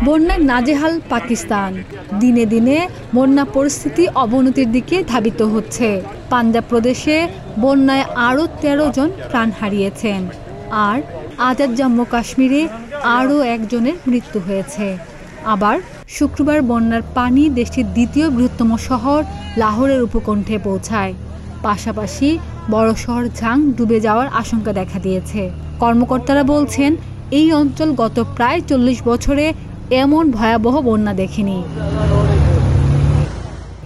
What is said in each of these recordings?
বন্যায় নাজেহাল পাকিস্তান। দিনে দিনে বন্যা পরিস্থিতি অবনতির দিকে ধাবিত হচ্ছে। পাঞ্জাব প্রদেশে বন্যায় আরও ১৩ জন প্রাণ হারিয়েছেন, আর আজাদ জম্মু কাশ্মীরে আরও একজনের মৃত্যু হয়েছে। আবার শুক্রবার বন্যার পানি দেশটির দ্বিতীয় বৃহত্তম শহর লাহোরের উপকণ্ঠে পৌঁছায়। পাশাপাশি বড় শহর ঝাং ডুবে যাওয়ার আশঙ্কা দেখা দিয়েছে। কর্মকর্তারা বলছেন, এই অঞ্চল গত প্রায় ৪০ বছরে এমন ভয়াবহ বন্যা দেখেনি।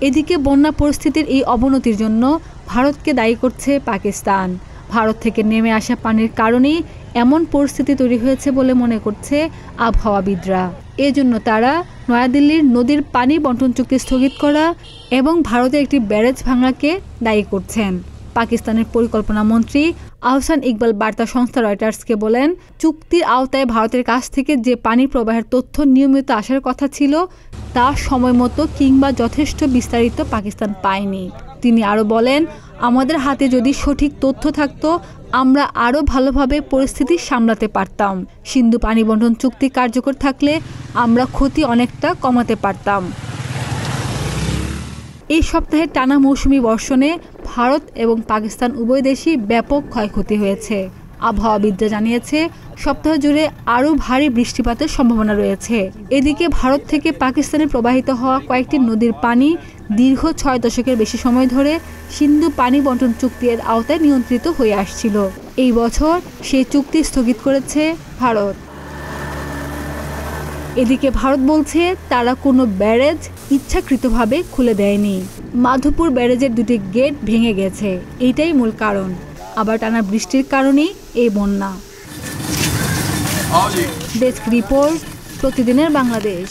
এদিকে বন্যা পরিস্থিতির এই অবনতির জন্য ভারতকে দায়ী করছে পাকিস্তান। ভারত থেকে নেমে আসা পানির কারণেই এমন পরিস্থিতি তৈরি হয়েছে বলে মনে করছে আবহাওয়াবিদরা। এজন্য তারা নয়াদিল্লির নদীর পানি বন্টন চুক্তি স্থগিত করা এবং ভারতের একটি ব্যারেজ ভাঙাকে দায়ী করছেন। পাকিস্তানের পরিকল্পনা মন্ত্রী আহসান ইকবাল বার্তা সংস্থা রয়টার্সকে বলেন, চুক্তির আওতায় ভারতের কাছ থেকে যে পানি প্রবাহের তথ্য নিয়মিত আসার কথা ছিল তা সময়মতো কিংবা যথেষ্ট বিস্তারিত পাকিস্তান পায়নি। তিনি আরও বলেন, আমাদের হাতে যদি সঠিক তথ্য থাকতো আমরা আরও ভালোভাবে পরিস্থিতি সামলাতে পারতাম। সিন্ধু পানি বন্টন চুক্তি কার্যকর থাকলে আমরা ক্ষতি অনেকটা কমাতে পারতাম। এই সপ্তাহে টানা মৌসুমি বর্ষণে ভারত এবং পাকিস্তান উভয় দেশই ব্যাপক ক্ষয়ক্ষতি হয়েছে। আবহাওয়াবিদরা জানিয়েছে, সপ্তাহ জুড়ে আরও ভারী বৃষ্টিপাতের সম্ভাবনা রয়েছে। এদিকে ভারত থেকে পাকিস্তানে প্রবাহিত হওয়া কয়েকটি নদীর পানি দীর্ঘ ৬ দশকের বেশি সময় ধরে সিন্ধু পানি বন্টন চুক্তির আওতায় নিয়ন্ত্রিত হয়ে আসছিল। এই বছর সেই চুক্তি স্থগিত করেছে ভারত। এদিকে ভারত বলছে তারা কোনো ব্যারেজ ইচ্ছাকৃতভাবে খুলে দেয়নি। মাধোপুর ব্যারেজের দুটি গেট ভেঙে গেছে, এইটাই মূল কারণ। আবার টানা বৃষ্টির কারণেই এই বন্যা। ডেস্ক রিপোর্ট, প্রতিদিনের বাংলাদেশ।